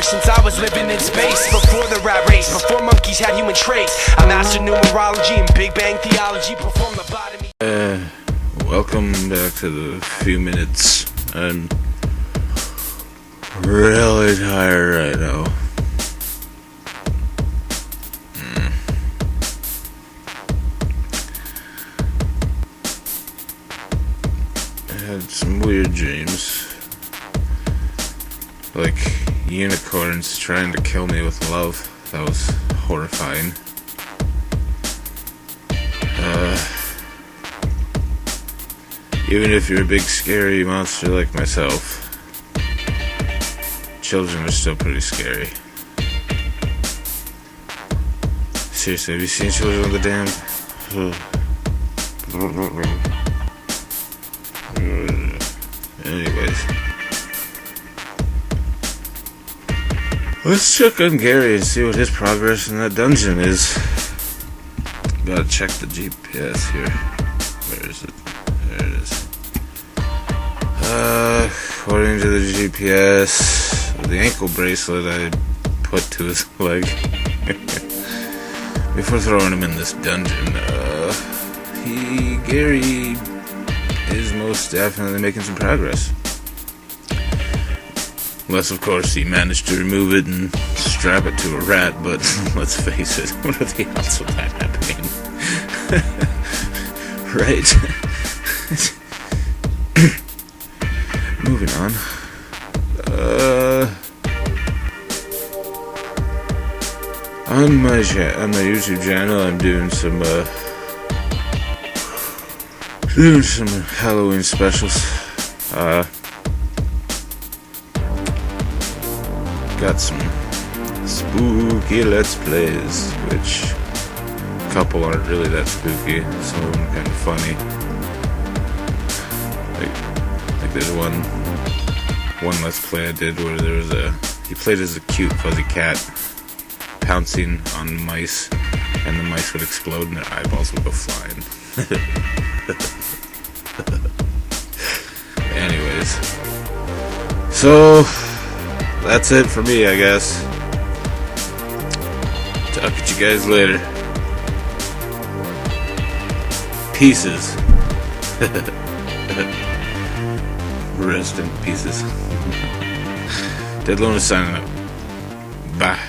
since I was living in space. Before the rat race, before monkeys had human traits, I mastered numerology and Big Bang theology. Performed lobotomy. Welcome back to the few minutes. I'm really tired right now. I had some weird dreams. Like unicorns trying to kill me with love. That was horrifying. Even if you're a big scary monster like myself, children are still pretty scary. Seriously, have you seen Children of the Damned? Anyways, let's check on Gary and see what his progress in that dungeon is. Gotta check the GPS here. Where is it? There it is. According to the GPS, the ankle bracelet I put to his leg before throwing him in this dungeon, Gary is most definitely making some progress. Unless, of course, he managed to remove it and strap it to a rat, but let's face it, what are the odds of that happening? Right? Moving on. On my YouTube channel, I'm doing some Halloween specials. Got some spooky Let's Plays, which a couple aren't really that spooky. Some of them are kind of funny. Like there's one Let's Play I did where there was he played as a cute fuzzy cat pouncing on mice, and the mice would explode and their eyeballs would go flying. Anyways, so that's it for me, I guess. Talk at you guys later. Pieces. Rest in pieces. Dead Lone is signing up. Bye.